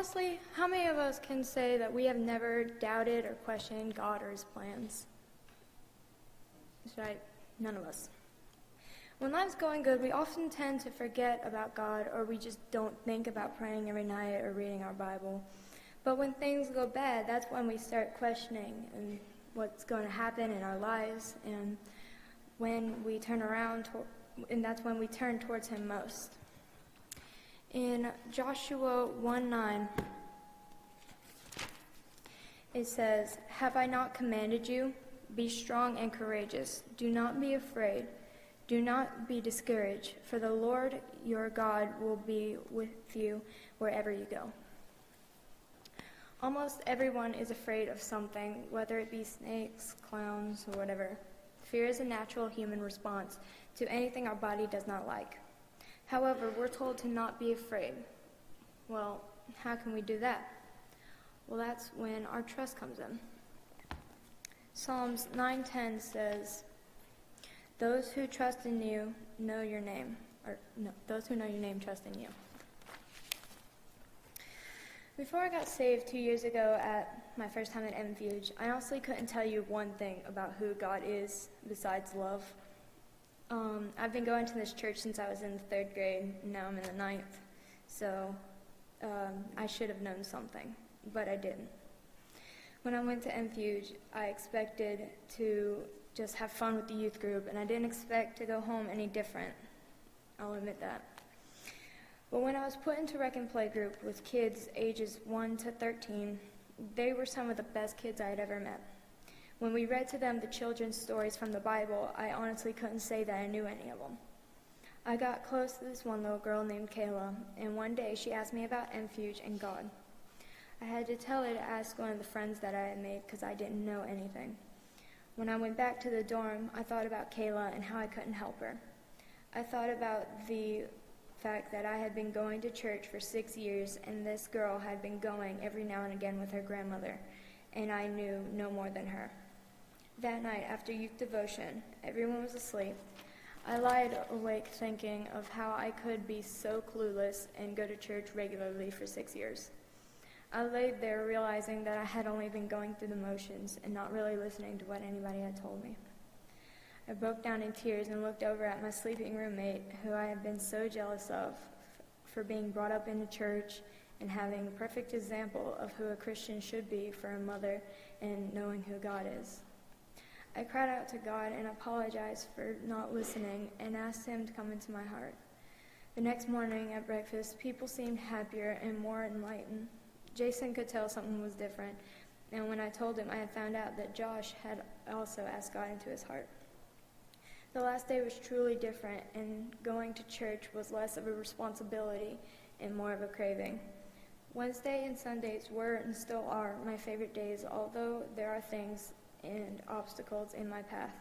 honestly, how many of us can say that we have never doubted or questioned God or his plans? That's right, none of us. When life's going good, we often tend to forget about God, or we just don't think about praying every night or reading our Bible. But when things go bad, that's when we start questioning and what's going to happen in our lives, and when we turn around, and that's when we turn towards him most. In Joshua 1:9, it says, "Have I not commanded you? Be strong and courageous. Do not be afraid. Do not be discouraged, for the Lord your God will be with you wherever you go." Almost everyone is afraid of something, whether it be snakes, clowns, or whatever. Fear is a natural human response to anything our body does not like. However, we're told to not be afraid. Well, how can we do that? Well, that's when our trust comes in. Psalms 9:10 says, "Those who trust in you know your name," those who know your name trust in you. Before I got saved 2 years ago at my first time at Refuge, I honestly couldn't tell you one thing about who God is besides love. I've been going to this church since I was in the 3rd grade, and now I'm in the 9th, so I should have known something, but I didn't. When I went to Refuge, I expected to just have fun with the youth group, and I didn't expect to go home any different. I'll admit that. But when I was put into Rec and Play group with kids ages 1 to 13, they were some of the best kids I had ever met. When we read to them the children's stories from the Bible, I honestly couldn't say that I knew any of them. I got close to this one little girl named Kayla, and one day she asked me about Refuge and God. I had to tell her to ask one of the friends that I had made because I didn't know anything. When I went back to the dorm, I thought about Kayla and how I couldn't help her. I thought about the fact that I had been going to church for 6 years, and this girl had been going every now and again with her grandmother, and I knew no more than her. That night, after youth devotion, everyone was asleep. I lied awake thinking of how I could be so clueless and go to church regularly for 6 years. I laid there realizing that I had only been going through the motions and not really listening to what anybody had told me. I broke down in tears and looked over at my sleeping roommate, who I had been so jealous of for being brought up in the church and having a perfect example of who a Christian should be for a mother and knowing who God is. I cried out to God and apologized for not listening and asked him to come into my heart. The next morning at breakfast, people seemed happier and more enlightened. Jason could tell something was different, and when I told him, I had found out that Josh had also asked God into his heart. The last day was truly different, and going to church was less of a responsibility and more of a craving. Wednesday and Sundays were and still are my favorite days, although there are things and obstacles in my path.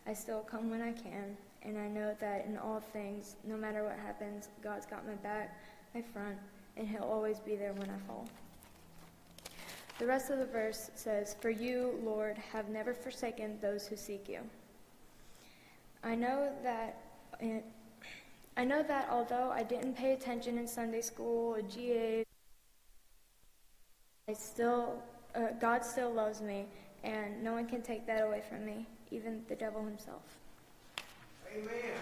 I still come when I can, and I know that in all things, no matter what happens, God's got my back, my front, and he'll always be there when I fall. The rest of the verse says, "For you, Lord, have never forsaken those who seek you." I know that although I didn't pay attention in Sunday school or GA, God still loves me, and no one can take that away from me, even the devil himself. Amen.